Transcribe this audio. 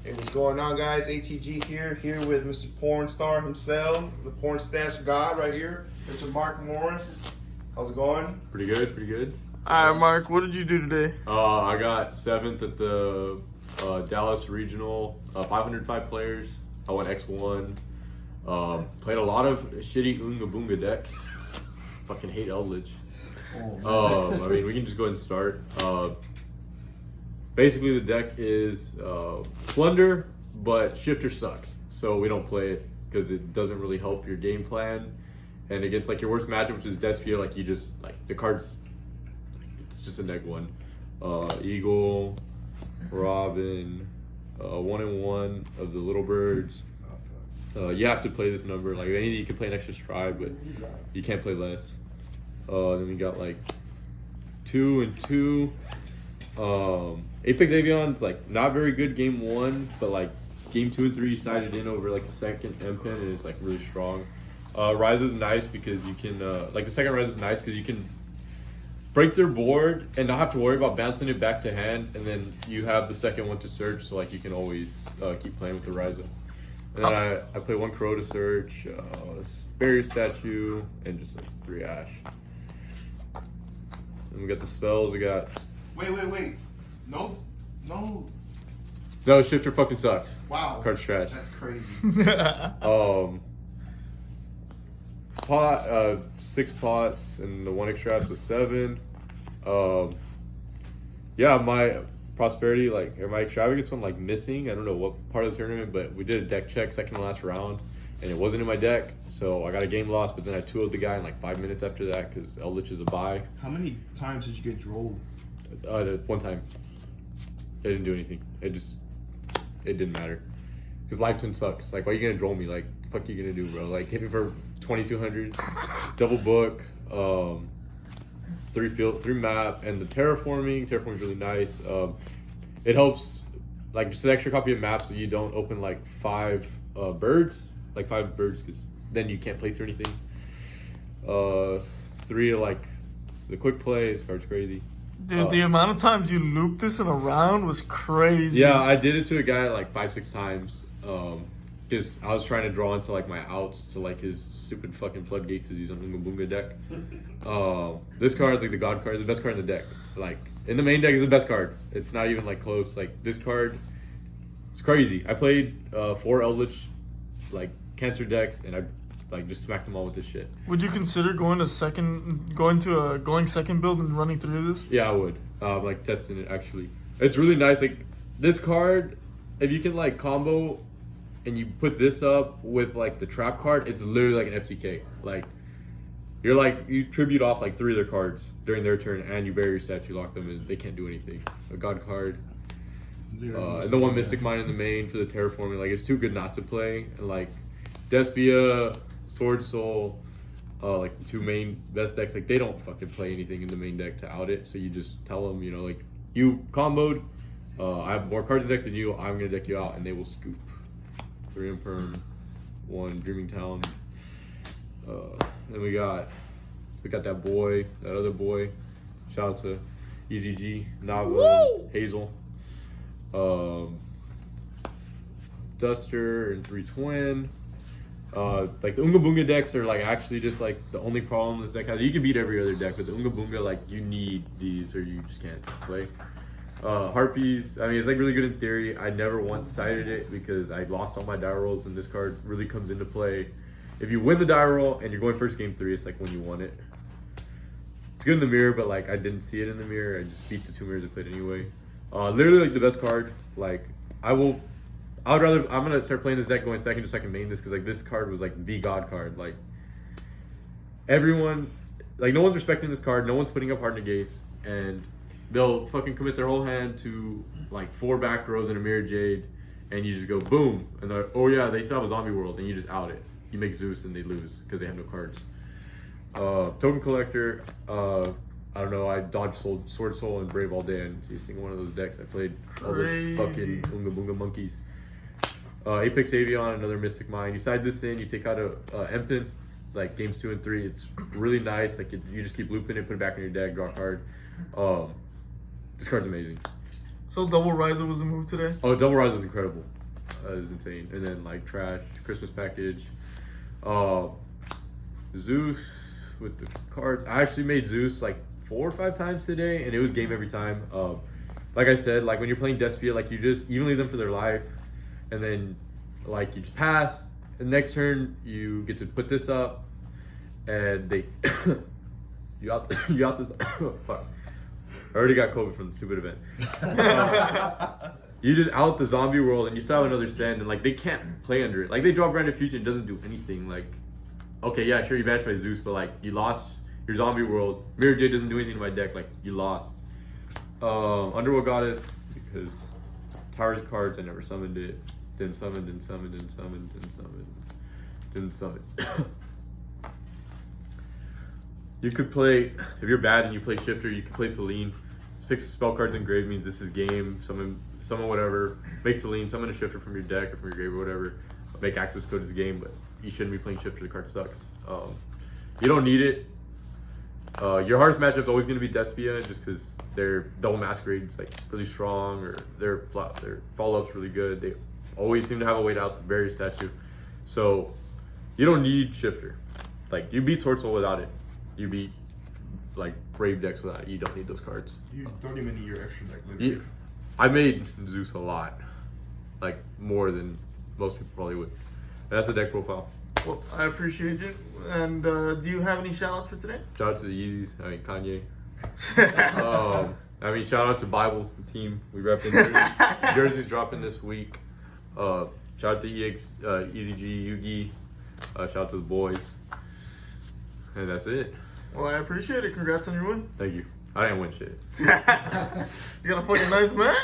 Hey, what's going on, guys? ATG here with Mr. Porn Star himself, the porn stash god right here, Mr. Mark Morris. How's it going? Pretty good, pretty good. All right, Mark, what did you do today? I got 7th at the Dallas Regional, 505 players. I went X1. Played a lot of shitty Oonga Boonga decks. Fucking hate Eldritch. I mean, we can just go ahead and start. Basically, the deck is Plunder, but Shifter sucks. So we don't play it because it doesn't really help your game plan. And against like your worst matchup, which is Despia, like you just, like the cards, it's just a neg one. Eagle, Robin, 1-1 of the Little Birds. You have to play this number. Like anything, you can play an extra stride, but you can't play less. Then we got like 2 and 2. Apex Avion's like not very good game 1, but like game 2 and 3 sided in over like the second M pin, and it's like really strong. Rise is nice because you can like the second Rise is nice because you can break their board and not have to worry about bouncing it back to hand, and then you have the second one to search, so like you can always keep playing with the Rise. And then I play 1 Crow to search, Barrier Statue, and just like 3 Ash. And we got the spells. We got. Wait. No. No, Shifter fucking sucks. Wow. Card's trash. That's crazy. Pot, 6 pots, and the 1 extract was 7. Yeah, my prosperity, like, or my extravagance one, like, missing. I don't know what part of the tournament, but we did a deck check second to last round, and it wasn't in my deck, so I got a game loss, but then I 2-0'd the guy in like 5 minutes after that because Eldritch is a buy. How many times did you get drolled? 1 time. It didn't do anything. It didn't matter. Because Live Twin sucks. Like, why are you gonna droll me? Like, fuck you gonna do, bro? Like, hit me for 2200s, double book, 3 field, 3 map, and the terraforming. Terraforming's really nice. It helps, like, just an extra copy of map so you don't open like 5 birds, because then you can't play through anything. 3 like the quick play. This card's crazy. Dude, the amount of times you looped this in a round was crazy. Yeah, I did it to a guy like 5-6 times. Because I was trying to draw into like my outs to like his stupid fucking floodgates because he's on Oonga Boonga deck. This card, like the God card, is the best card in the deck. Like in the main deck is the best card. It's not even like close. Like this card, it's crazy. I played 4 Eldritch like Cancer decks, and I like just smacked them all with this shit. Would you consider going second build and running through this? Yeah, I would. Like testing it actually. It's really nice. Like this card, if you can like combo and you put this up with like the trap card, it's literally like an FTK. Like you tribute off like 3 of their cards during their turn, and you bury your statue, lock them in. They can't do anything. A God card. And the 1 Mystic Mine in the main for the terraforming. Like it's too good not to play. And like Despia, Sword Soul, like the 2 main best decks, like they don't fucking play anything in the main deck to out it. So you just tell them, you know, like you comboed, I have more cards in the deck than you, I'm gonna deck you out, and they will scoop. 3 Imperm, 1 Dreaming Talon. Then we got that other boy. Shout out to EZG, Nava, Hazel. Duster and 3 Twin. Like the Oonga Boonga decks are like actually just like the only problem this deck has. You can beat every other deck, but the Oonga Boonga, like you need these or you just can't play. Harpies, I mean it's like really good in theory. I never once cited it because I lost all my die rolls, and this card really comes into play. If you win the die roll and you're going first game 3, it's like when you won it. It's good in the mirror, but like I didn't see it in the mirror. I just beat the 2 mirrors I played anyway. Literally like the best card. Like I'm gonna start playing this deck going second just so I can main this, because like this card was like the God card. Like everyone, like no one's respecting this card, no one's putting up hard negates, and they'll fucking commit their whole hand to like 4 back rows and a Mirror Jade, and you just go boom, and they're like, oh yeah, they still have a Zombie World, and you just out it. You make Zeus and they lose because they have no cards. Token Collector, I don't know, I dodged Sword Soul and Brave all day. I didn't see a single one of those decks. I played all the fucking Oonga Boonga monkeys. Apex Avion, another Mystic Mine. You side this in, you take out a Empin, like games 2 and 3. It's really nice. Like you just keep looping it, put it back in your deck, draw a card. This card's amazing. So double riser was the move today. Oh, double rise was incredible. It was insane. And then like trash Christmas package. Zeus with the cards. I actually made Zeus like 4 or 5 times today, and it was game every time. Like I said, like when you're playing Despia, like you just leave them for their life, and then like you just pass. And next turn you get to put this up, and they you out this. Fuck. I already got COVID from the stupid event. You just out the zombie world, and you still have another send, and like they can't play under it. Like they draw Branded Future and it doesn't do anything. Like, okay, yeah, sure you banished my Zeus, but like you lost your zombie world. Mirror Jade doesn't do anything to my deck. Like you lost. Underworld Goddess, because Tower's cards, I never summoned it. Didn't summon. You could play, if you're bad and you play Shifter, you could play Celine. 6 spell cards in grave means this is game. Summon whatever. Make Celine, summon a Shifter from your deck or from your grave or whatever. Make access code as game, but you shouldn't be playing Shifter. The card sucks. You don't need it. Your hardest matchup is always going to be Despia, just because their double masquerade's like really strong, or their follow-up's really good. They always seem to have a way out the barrier statue. So you don't need Shifter. Like you beat Sword Soul without it. You beat like Brave decks without it. You don't need those cards. You don't even need your extra deck. Literally. Yeah. I made Zeus a lot. Like more than most people probably would. And that's the deck profile. Well, I appreciate you. And do you have any shout outs for today? Shout out to the Yeezys. I mean Kanye. I mean shout out to Bible team. We repping jerseys dropping this week. Shout out to EZG, Yugi. Shout out to the boys. And that's it. Well, I appreciate it. Congrats on your win. Thank you. I didn't win shit. You got a fucking nice man.